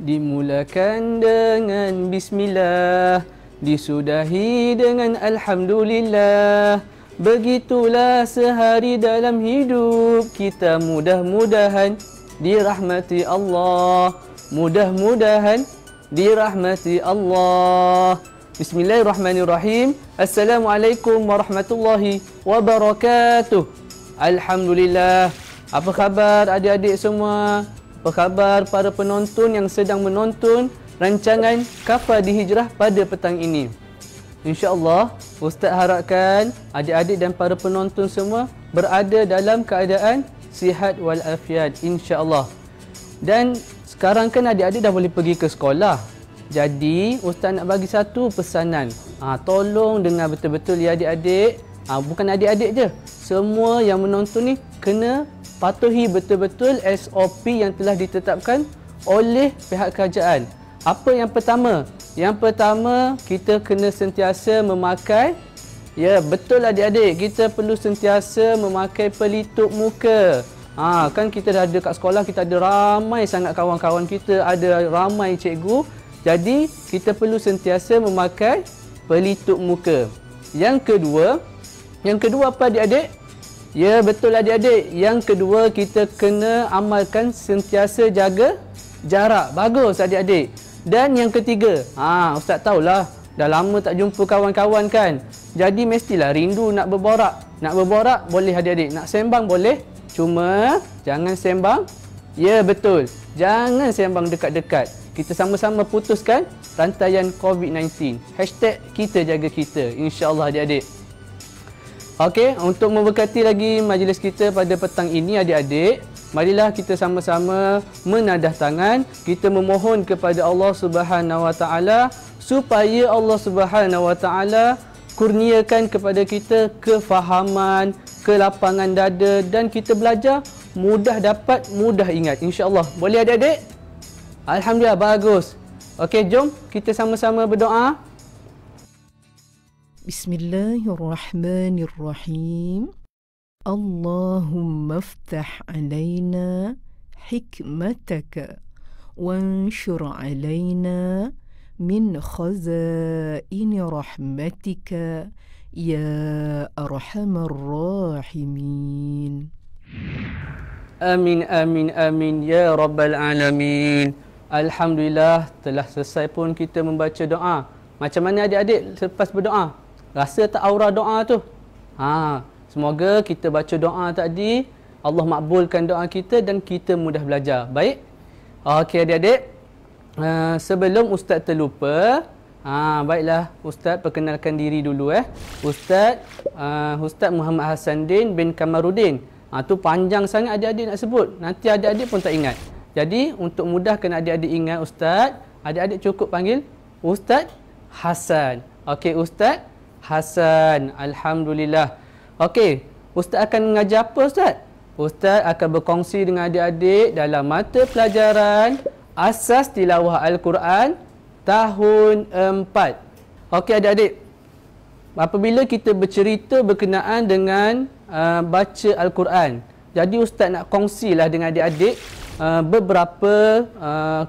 Dimulakan dengan bismillah, disudahi dengan alhamdulillah. Begitulah sehari dalam hidup kita, mudah-mudahan dirahmati Allah. Mudah-mudahan dirahmati Allah. Bismillahirrahmanirrahim. Assalamualaikum warahmatullahi wabarakatuh. Alhamdulillah. Apa khabar adik-adik semua? Apa khabar para penonton yang sedang menonton rancangan Kafah di Hijrah pada petang ini? InsyaAllah, Ustaz harapkan adik-adik dan para penonton semua berada dalam keadaan sihat walafiat, insyaAllah. Dan sekarang kan adik-adik dah boleh pergi ke sekolah. Jadi, Ustaz nak bagi satu pesanan. Tolong dengar betul-betul ya adik-adik. Bukan adik-adik je. Semua yang menonton ni kena patuhi betul-betul SOP yang telah ditetapkan oleh pihak kerajaan. Apa yang pertama? Yang pertama, kita kena sentiasa memakai, ya betul adik-adik, kita perlu sentiasa memakai pelitup muka. Kan kita dah ada kat sekolah, kita ada ramai sangat kawan-kawan kita, ada ramai cikgu. Jadi, kita perlu sentiasa memakai pelitup muka. Yang kedua apa adik-adik? Ya betul adik-adik. Yang kedua, kita kena amalkan sentiasa jaga jarak. Bagus adik-adik. Dan yang ketiga, Ustaz tahulah dah lama tak jumpa kawan-kawan kan. Jadi mestilah rindu nak berborak. Nak berborak boleh adik-adik. Nak sembang boleh. Cuma jangan sembang. Ya betul. Jangan sembang dekat-dekat. Kita sama-sama putuskan rantaian COVID-19. #KitaJagaKita. InsyaAllah adik-adik. Okey, untuk memberkati lagi majlis kita pada petang ini adik-adik, marilah kita sama-sama menadah tangan, kita memohon kepada Allah Subhanahu Wa Taala supaya Allah Subhanahu Wa Taala kurniakan kepada kita kefahaman, kelapangan dada dan kita belajar mudah dapat, mudah ingat. InsyaAllah. Boleh adik-adik? Alhamdulillah, bagus. Okey, jom kita sama-sama berdoa. Bismillahirrahmanirrahim. Allahumma aftah alaina hikmataka wanshur alaina min khazaini rahmatika ya arhamar rahimin. Amin, amin, amin. Ya Rabbal Alamin. Alhamdulillah, telah selesai pun kita membaca doa. Macam mana adik-adik selepas berdoa? Rasa tak aura doa tu? Semoga kita baca doa tadi, Allah makbulkan doa kita dan kita mudah belajar. Baik? Okey adik-adik. Sebelum Ustaz terlupa, baiklah Ustaz perkenalkan diri dulu. Ustaz Muhammad Hassanuddin bin Kamaruddin. Tu panjang sangat adik-adik nak sebut. Nanti adik-adik pun tak ingat. Jadi untuk mudahkan adik-adik ingat Ustaz, adik-adik cukup panggil Ustaz Hassan. Okey, Ustaz Hassan. Alhamdulillah. Okey, Ustaz akan mengajar apa Ustaz? Ustaz akan berkongsi dengan adik-adik dalam mata pelajaran Asas Tilawah Al-Quran tahun 4. Okey adik-adik, apabila kita bercerita berkenaan dengan baca Al-Quran, jadi Ustaz nak kongsilah dengan adik-adik beberapa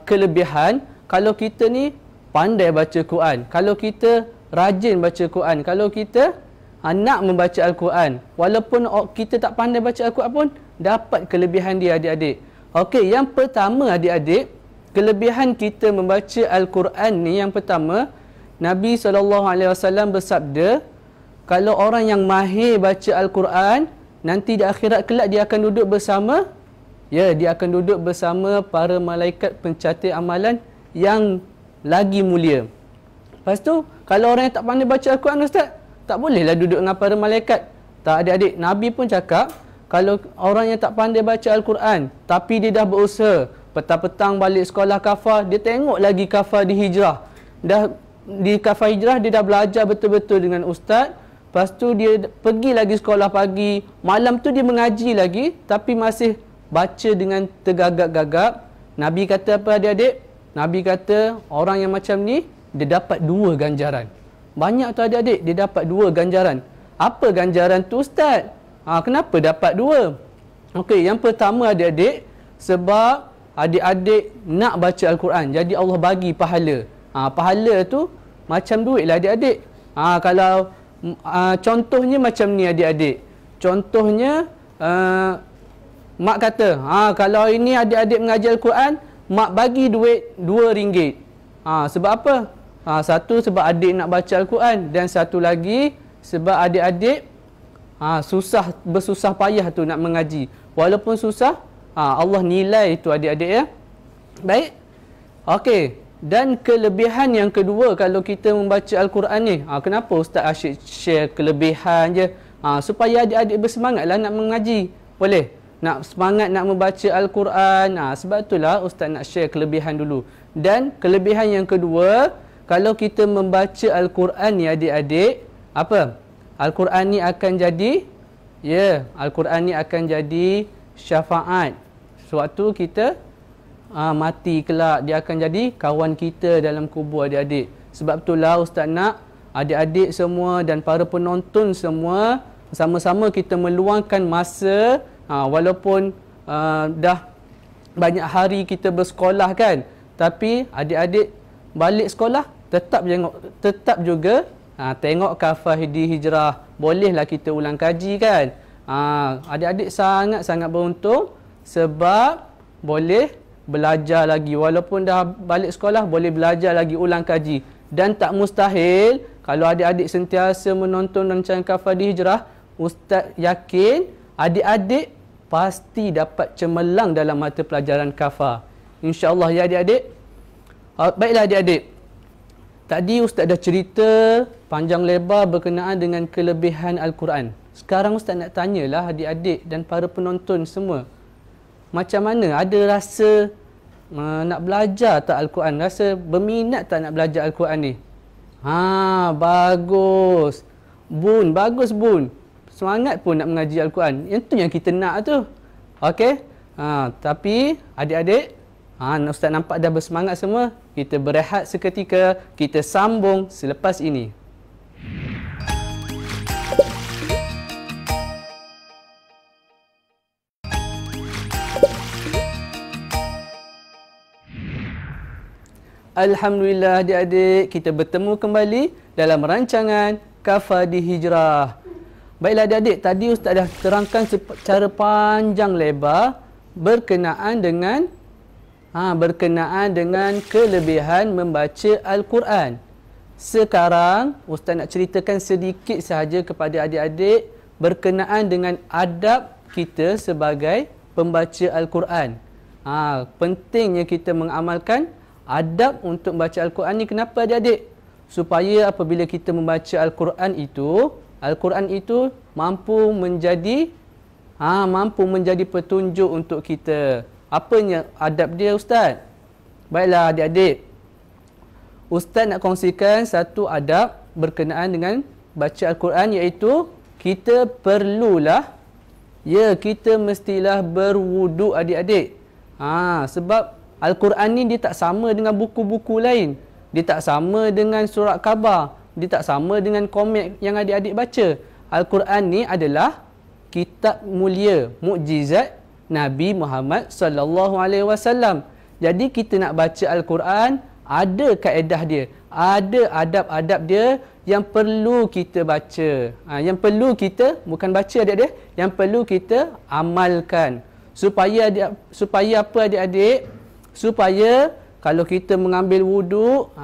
kelebihan kalau kita ni pandai baca Quran, kalau kita rajin baca Quran, kalau kita nak membaca Al-Quran. Walaupun kita tak pandai baca Al-Quran pun dapat kelebihan dia adik-adik. Okey, yang pertama adik-adik, kelebihan kita membaca Al-Quran ni yang pertama, Nabi SAW bersabda, kalau orang yang mahir baca Al-Quran, nanti di akhirat kelak dia akan duduk bersama, dia akan duduk bersama para malaikat pencatat amalan yang lagi mulia. Lepas tu, kalau orang yang tak pandai baca Al-Quran Ustaz, tak bolehlah duduk dengan para malaikat. Tak adik-adik, Nabi pun cakap, kalau orang yang tak pandai baca Al-Quran, tapi dia dah berusaha, petang-petang balik sekolah kafah, dia tengok lagi kafah di hijrah. Dah di kafah hijrah, dia dah belajar betul-betul dengan ustaz. Lepas tu dia pergi lagi sekolah pagi, malam tu dia mengaji lagi, tapi masih baca dengan tergagap-gagap. Nabi kata apa adik-adik? Nabi kata orang yang macam ni dia dapat 2 ganjaran. Banyak tu adik-adik, dia dapat 2 ganjaran. Apa ganjaran tu Ustaz? Kenapa dapat 2? Okey, yang pertama adik-adik, sebab adik-adik nak baca Al-Quran. Jadi Allah bagi pahala. Pahala tu macam duit lah adik-adik. Kalau contohnya macam ni adik-adik. Contohnya mak kata, kalau ini adik-adik mengajar Al-Quran, mak bagi duit RM2. Sebab apa? Satu sebab adik nak baca Al-Quran, dan satu lagi sebab adik-adik bersusah payah tu nak mengaji. Walaupun susah, Allah nilai tu adik-adik ya. Baik. Okey. Dan kelebihan yang kedua kalau kita membaca Al-Quran ni, kenapa Ustaz asyik share kelebihan je? Supaya adik-adik bersemangatlah nak mengaji. Boleh? Nak semangat nak membaca Al-Quran. Sebab itulah Ustaz nak share kelebihan dulu. Dan kelebihan yang kedua, kalau kita membaca Al-Quran ni adik-adik, apa? Al-Quran ni akan jadi, Al-Quran ni akan jadi syafaat. Sewaktu kita mati kelak, dia akan jadi kawan kita dalam kubur adik-adik. Sebab itulah Ustaz nak adik-adik semua dan para penonton semua sama-sama kita meluangkan masa, walaupun dah banyak hari kita bersekolah kan, tapi adik-adik balik sekolah tetap juga tengok Kafaidi Hijrah. Bolehlah kita ulang kaji kan. Adik-adik sangat-sangat beruntung sebab boleh belajar lagi. Walaupun dah balik sekolah, boleh belajar lagi, ulang kaji. Dan tak mustahil kalau adik-adik sentiasa menonton rancangan Kafaidi Hijrah, Ustaz yakin adik-adik pasti dapat cemerlang dalam mata pelajaran Kafa. InsyaAllah ya adik-adik. Baiklah adik-adik. Tadi Ustaz dah cerita panjang lebar berkenaan dengan kelebihan Al-Quran. Sekarang Ustaz nak tanyalah adik-adik dan para penonton semua. Macam mana? Ada rasa nak belajar tak Al-Quran? Rasa berminat tak nak belajar Al-Quran ni? Bagus. Bagus Bun. Semangat pun nak mengaji Al-Quran. Yang tu yang kita nak tu. Okey? Tapi adik-adik, Ustaz nampak dah bersemangat semua. Kita berehat seketika. Kita sambung selepas ini. Alhamdulillah adik-adik, kita bertemu kembali dalam rancangan Kafaidi Hijrah. Baiklah adik-adik, tadi Ustaz dah terangkan secara panjang lebar berkenaan dengan kelebihan membaca Al-Quran. Sekarang Ustaz nak ceritakan sedikit sahaja kepada adik-adik berkenaan dengan adab kita sebagai pembaca Al-Quran. Pentingnya kita mengamalkan adab untuk membaca Al-Quran ni. Kenapa adik-adik? Supaya apabila kita membaca Al-Quran itu mampu menjadi petunjuk untuk kita. Apanya adab dia Ustaz? Baiklah adik-adik, Ustaz nak kongsikan satu adab berkenaan dengan baca Al-Quran, iaitu kita mestilah berwuduk adik-adik. Sebab Al-Quran ni dia tak sama dengan buku-buku lain. Dia tak sama dengan surat khabar. Dia tak sama dengan komik yang adik-adik baca. Al-Quran ni adalah kitab mulia, mukjizat Nabi Muhammad sallallahu alaihi wasallam. Jadi kita nak baca Al-Quran, ada kaedah dia, ada adab-adab dia yang perlu kita baca. Yang perlu kita bukan baca adik-adik, yang perlu kita amalkan. Supaya apa adik-adik? Supaya kalau kita mengambil wuduk,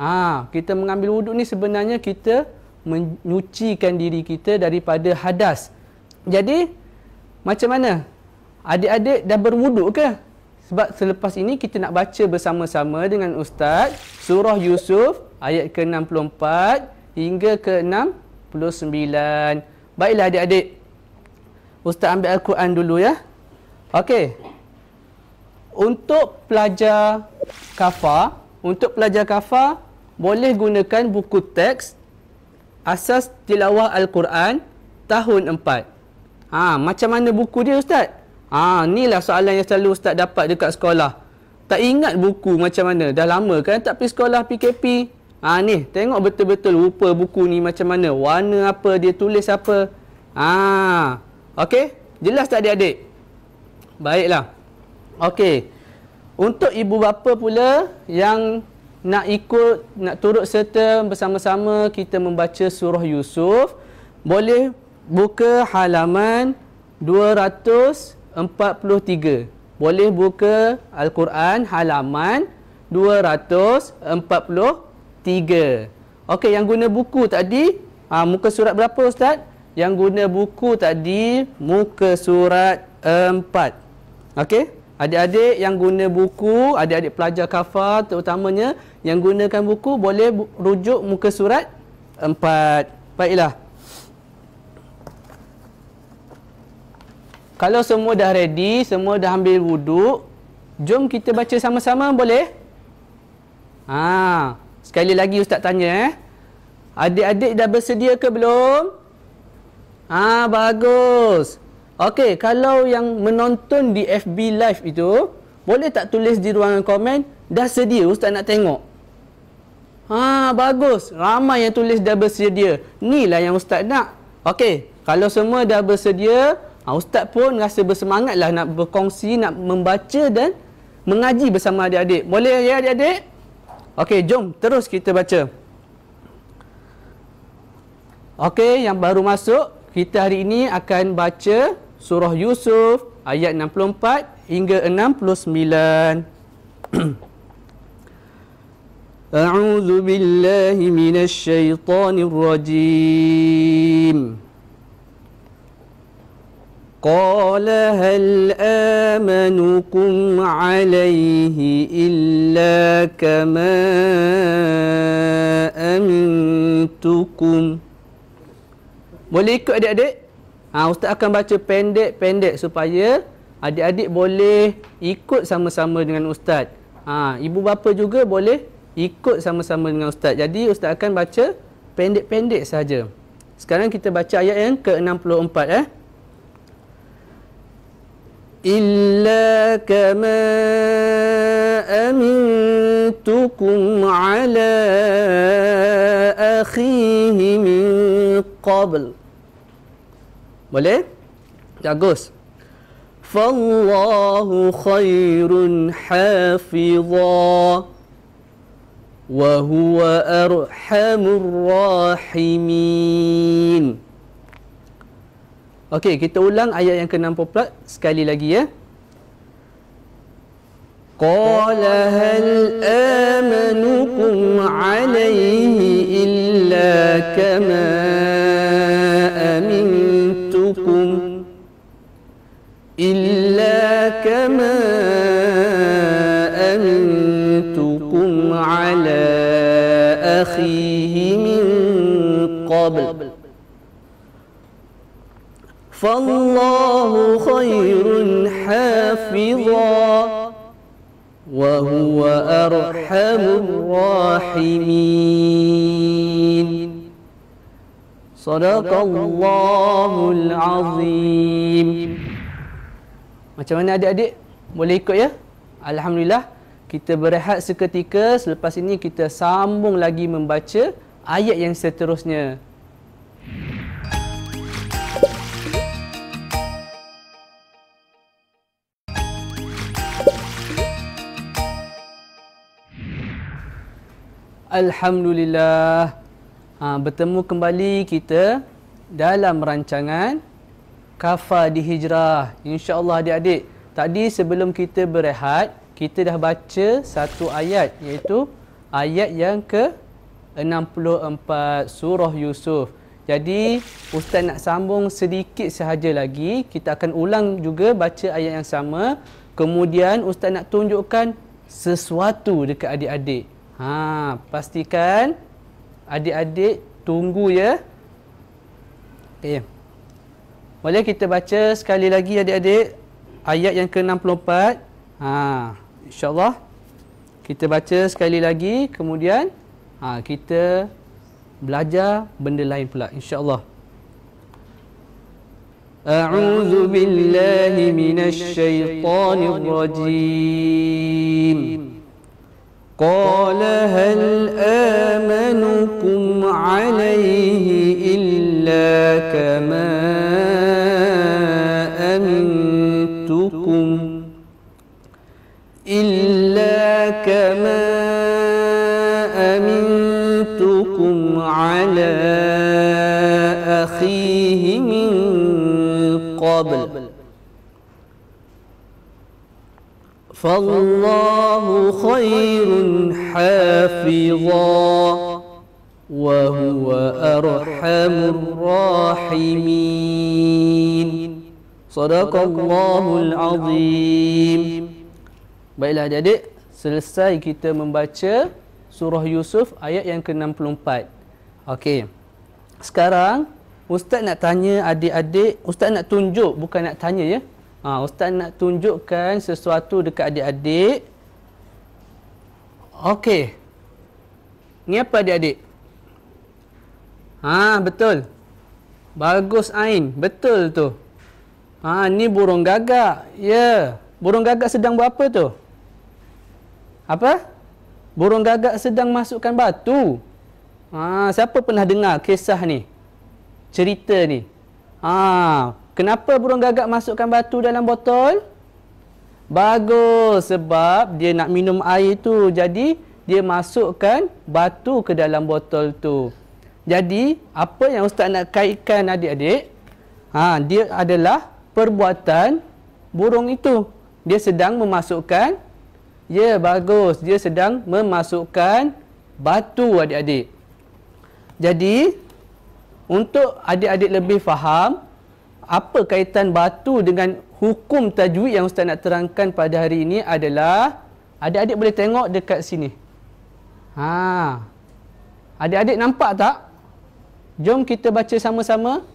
kita mengambil wuduk ni sebenarnya kita menyucikan diri kita daripada hadas. Jadi macam mana? Adik-adik dah berwuduk ke? Sebab selepas ini kita nak baca bersama-sama dengan Ustaz Surah Yusuf ayat ke-64 hingga ke-69. Baiklah adik-adik, Ustaz ambil Al-Quran dulu ya. Okey. Untuk pelajar kafa, boleh gunakan buku teks Asas Tilawah Al-Quran tahun 4. Macam mana buku dia Ustaz? Inilah soalan yang selalu Ustaz dapat dekat sekolah. tak ingat buku macam mana. Dah lama kan tak pergi sekolah PKP. Ni, tengok betul-betul rupa buku ni macam mana. Warna apa, dia tulis apa. Okey? Jelas tak adik-adik? Baiklah. Okey. Untuk ibu bapa pula yang nak turut serta bersama-sama kita membaca surah Yusuf, boleh buka halaman 243. Boleh buka Al-Quran halaman 243. Okey, yang guna buku tadi, muka surat berapa Ustaz? Yang guna buku tadi, muka surat 4. Okey? Adik-adik yang guna buku, adik-adik pelajar kafar terutamanya, yang gunakan buku boleh rujuk muka surat 4. Baiklah. Kalau semua dah ready, semua dah ambil wuduk, jom kita baca sama-sama, boleh? Sekali lagi Ustaz tanya, adik-adik dah bersedia ke belum? Bagus. Okey, kalau yang menonton di FB Live itu, boleh tak tulis di ruangan komen, dah sedia Ustaz nak tengok? Bagus. Ramai yang tulis dah bersedia. Inilah yang Ustaz nak. Okey, kalau semua dah bersedia, Ustaz pun rasa bersemangatlah nak berkongsi, nak membaca dan mengaji bersama adik-adik. Boleh ya adik-adik? Okey, jom terus kita baca. Okey, yang baru masuk, kita hari ini akan baca surah Yusuf ayat 64 hingga 69. A'udzu billahi minasy syaithanir rajim. Qala hal amanukum alaihi illa kama amintukum. Boleh ikut adik-adik? Ustaz akan baca pendek-pendek supaya adik-adik boleh ikut sama-sama dengan Ustaz. Ibu bapa juga boleh ikut sama-sama dengan Ustaz. Jadi Ustaz akan baca pendek-pendek saja. Sekarang kita baca ayat yang ke-64. Illa kama amintukum ala akhihi min qabl. Boleh? Bagus. Fallahu khairun hafidha wa huwa arhamur rahimin. Okey, kita ulang ayat yang ke-64 sekali lagi ya. Qala hal amanukum alayhi illa kama amintukum ala akhihi min qabl. Fallahu khairun hafidha wa huwa arhamur rahimin. Sadaqallahul azim. Macam mana adik-adik? Boleh ikut ya? Alhamdulillah. Kita berehat seketika. Selepas ini kita sambung lagi membaca ayat yang seterusnya. Alhamdulillah. Bertemu kembali kita dalam rancangan Kafar di Hijrah. InsyaAllah adik-adik, tadi sebelum kita berehat, kita dah baca satu ayat, iaitu ayat yang ke-64 surah Yusuf. Jadi Ustaz nak sambung sedikit sahaja lagi. Kita akan ulang juga baca ayat yang sama. Kemudian Ustaz nak tunjukkan sesuatu dekat adik-adik. Pastikan adik-adik tunggu ya. Okay. Boleh kita baca sekali lagi adik-adik ayat yang ke-64. InsyaAllah kita baca sekali lagi, kemudian kita belajar benda lain pula, insyaAllah. أعوذ بالله من الشيطان الرجيم قال هل آمنكم عليه إلا كما أمنتكم على أخيه من قبل فالله خير حافظا وهو أرحم الراحمين صدق الله العظيم. Baiklah adik-adik, selesai kita membaca surah Yusuf ayat yang ke-64. Okey. Sekarang Ustaz nak tanya adik-adik, Ustaz nak tunjuk, bukan nak tanya ya. Ustaz nak tunjukkan sesuatu dekat adik-adik. Okey. Ni apa adik-adik? Betul. Bagus Ain, betul tu. Ni burung gagak. Ya. Burung gagak sedang buat apa tu? Apa? Burung gagak sedang masukkan batu. Siapa pernah dengar kisah ni? Cerita ni. Kenapa burung gagak masukkan batu dalam botol? Bagus, sebab dia nak minum air tu. Jadi, dia masukkan batu ke dalam botol tu. Jadi, apa yang Ustaz nak kaitkan adik-adik? Dia adalah perbuatan burung itu. Dia sedang memasukkan, ya bagus, dia sedang memasukkan batu adik-adik. Jadi, untuk adik-adik lebih faham, apa kaitan batu dengan hukum tajwid yang Ustaz nak terangkan pada hari ini adalah, adik-adik boleh tengok dekat sini. Adik-adik nampak tak? Jom kita baca sama-sama.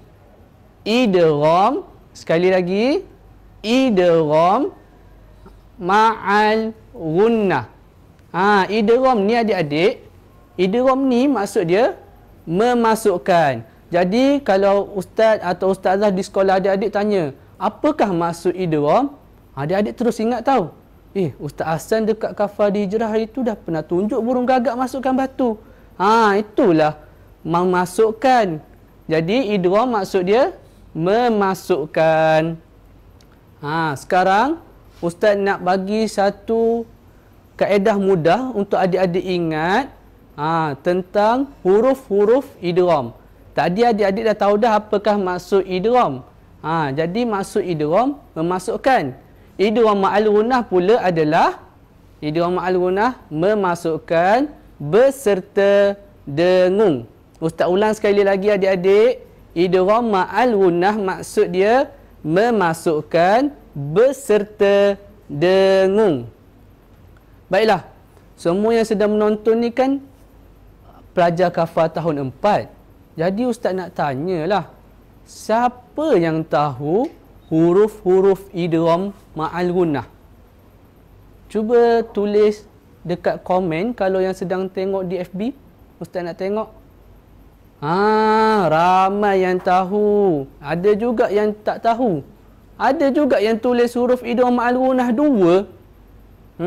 Idgham, sekali lagi. Idgham ma'al gunnah. Idgham ni adik-adik, idgham ni maksud dia memasukkan. Jadi kalau ustaz atau ustazah di sekolah adik-adik tanya, apakah maksud idgham? Adik-adik terus ingat tahu. Ustaz Hasan dekat Kafah di Hijrah hari tu dah pernah tunjuk burung gagak masukkan batu. Itulah memasukkan. Jadi idgham maksud dia memasukkan. Sekarang Ustaz nak bagi satu kaedah mudah untuk adik-adik ingat tentang huruf-huruf idgham. Tadi adik-adik dah tahu dah apakah maksud idgham. Jadi maksud idgham memasukkan. Idgham ma'al gunnah pula adalah idgham ma'al gunnah memasukkan beserta dengung. Ustaz ulang sekali lagi adik-adik. Idgham ma'al gunnah maksud dia memasukkan beserta dengung. Baiklah, semua yang sedang menonton ni kan pelajar Kafah tahun 4. Jadi Ustaz nak tanyalah, siapa yang tahu huruf-huruf idgham ma'al gunnah? Cuba tulis dekat komen kalau yang sedang tengok di FB. Ustaz nak tengok. Ramai yang tahu. Ada juga yang tak tahu. Ada juga yang tulis huruf idgham ma'al gunnah 2.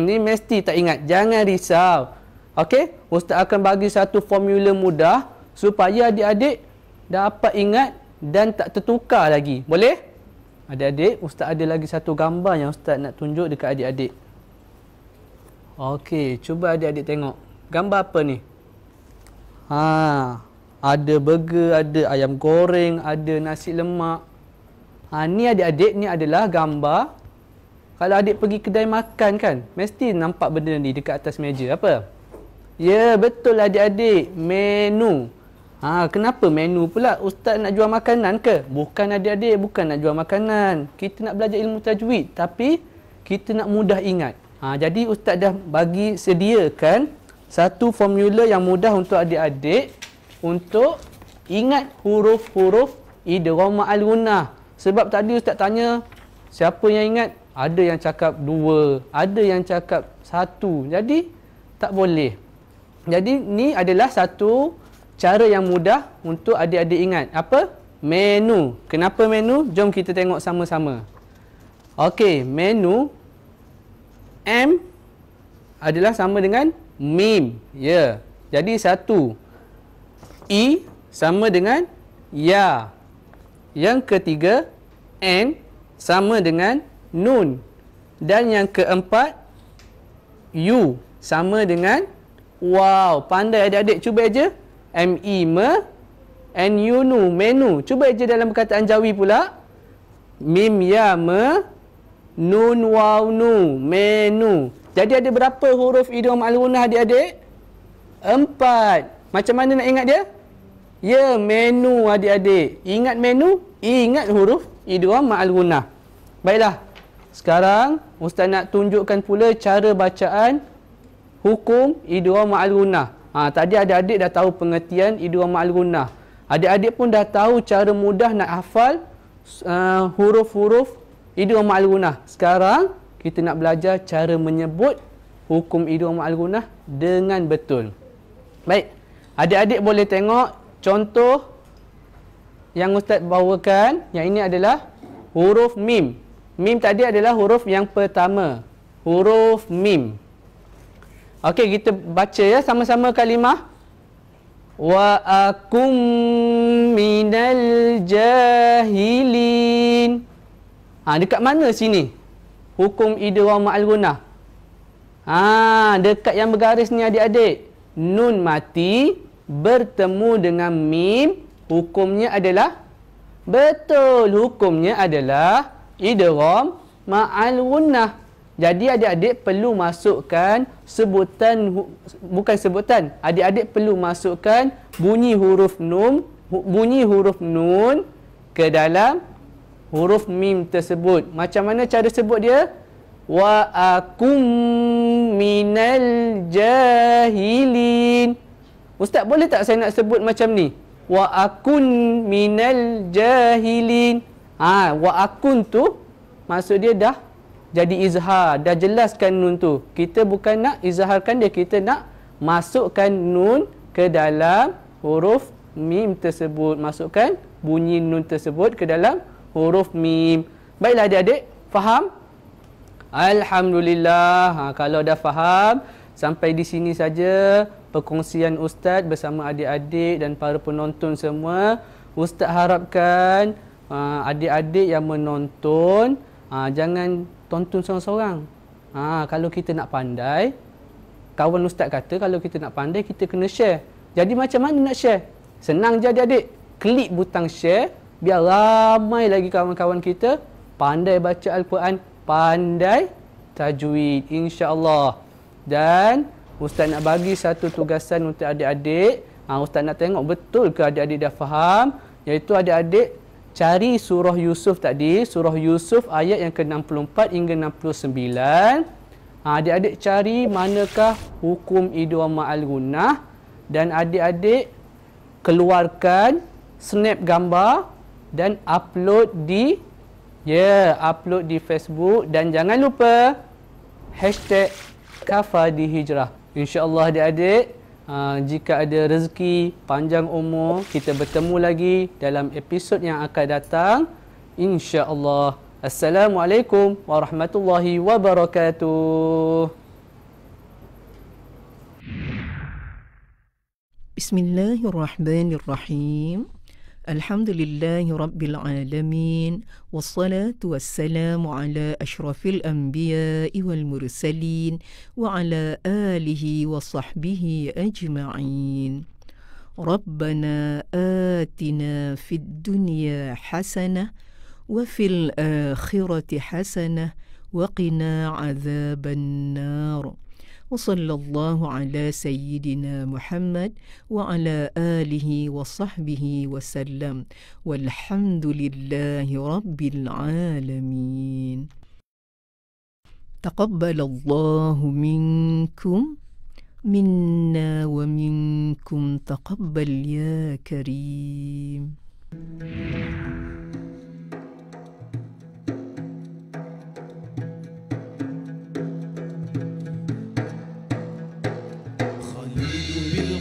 Ni mesti tak ingat. Jangan risau. Okey, Ustaz akan bagi satu formula mudah supaya adik-adik dapat ingat dan tak tertukar lagi. Boleh? Adik-adik, Ustaz ada lagi satu gambar yang Ustaz nak tunjuk dekat adik-adik. Okey, cuba adik-adik tengok. Gambar apa ni? Ada burger, ada ayam goreng, ada nasi lemak. Ni adik-adik, ni adalah gambar. Kalau adik pergi kedai makan kan, mesti nampak benda ni dekat atas meja. Apa? Ya, betul adik-adik. Menu. Kenapa menu pula? Ustaz nak jual makanan ke? Bukan adik-adik, bukan nak jual makanan. Kita nak belajar ilmu tajwid, tapi kita nak mudah ingat. Jadi Ustaz dah bagi sediakan satu formula yang mudah untuk adik-adik untuk ingat huruf-huruf idgham ma'al gunnah. Sebab tadi Ustaz tanya, siapa yang ingat? Ada yang cakap 2, ada yang cakap 1. Jadi tak boleh. Jadi ni adalah satu cara yang mudah untuk adik-adik ingat. Apa? Menu. Kenapa menu? Jom kita tengok sama-sama. Okey, menu. M adalah sama dengan mim. Ya. Jadi satu. I sama dengan ya. Yang ketiga, N sama dengan nun. Dan yang keempat, U sama dengan wow. Pandai adik-adik, cuba aja. M-I me, N-U nu, menu. Cuba aja dalam perkataan Jawi pula. Mim ya me, nun waw nu, menu. Jadi ada berapa huruf idgham al-ghunnah adik-adik? 4. Macam mana nak ingat dia? Ya, menu adik-adik. Ingat menu, ingat huruf idgham al-ghunnah. Baiklah. Sekarang Ustaz nak tunjukkan pula cara bacaan hukum idgham al-ghunnah. Tadi adik-adik dah tahu pengertian idgham al-ghunnah. Adik-adik pun dah tahu cara mudah nak hafal huruf-huruf idgham al-ghunnah. Sekarang kita nak belajar cara menyebut hukum idgham al-ghunnah dengan betul. Baik, adik-adik boleh tengok contoh yang Ustaz bawakan. Yang ini adalah huruf mim. Mim tadi adalah huruf yang pertama. Huruf mim. Okey, kita baca ya sama-sama kalimah. Wa akum minal jahilin. Dekat mana sini hukum idgham al-ghunnah? Dekat yang bergaris ni adik-adik. Nun mati bertemu dengan mim, hukumnya adalah betul. Hukumnya adalah idgham ma'al ghunnah. Jadi adik-adik perlu masukkan sebutan, bukan sebutan. Adik-adik perlu masukkan bunyi huruf nun ke dalam huruf mim tersebut. Macam mana cara sebut dia? Wa akum minal jahilin. Ustaz, boleh tak saya nak sebut macam ni? Wa akun minal jahilin. Wa akun tu maksud dia dah jadi izhar, dah jelaskan nun tu. Kita bukan nak izharkan dia, kita nak masukkan nun ke dalam huruf mim tersebut. Masukkan bunyi nun tersebut ke dalam huruf mim. Baiklah adik-adik, faham? Alhamdulillah. Kalau dah faham, sampai di sini saja perkongsian Ustaz bersama adik-adik dan para penonton semua. Ustaz harapkan adik-adik yang menonton jangan tonton seorang-seorang. Kalau kita nak pandai, kawan Ustaz kata kalau kita nak pandai, kita kena share. Jadi macam mana nak share? Senang je adik-adik. Klik butang share, biar ramai lagi kawan-kawan kita pandai baca Al-Quran, pandai tajwid, insya-Allah. Dan Ustaz nak bagi satu tugasan untuk adik-adik. Ustaz nak tengok betul ke adik-adik dah faham, iaitu adik-adik cari surah Yusuf tadi, surah Yusuf ayat yang ke-64 hingga 69. Adik-adik cari manakah hukum idgham ma'al ghunnah, dan adik-adik keluarkan snap gambar dan upload di upload di Facebook. Dan jangan lupa hashtag #kafadihijrah. InsyaAllah adik-adik, jika ada rezeki panjang umur, kita bertemu lagi dalam episod yang akan datang, insya-Allah. Assalamualaikum warahmatullahi wabarakatuh. Bismillahirrahmanirrahim. Alhamdulillahi Rabbil Alamin. Wassalatu wassalamu ala ashrafil anbiya'i wal mursalin wa ala alihi wa sahbihi ajma'in. Rabbana atina fid dunya hasanah wa fil akhirati hasanah wa qina adzaban nar. وصلى الله على سيدنا محمد وعلى آله وصحبه وسلم والحمد لله رب العالمين. تقبل الله منكم منا ومنكم تقبل يا كريم.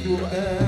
القرآن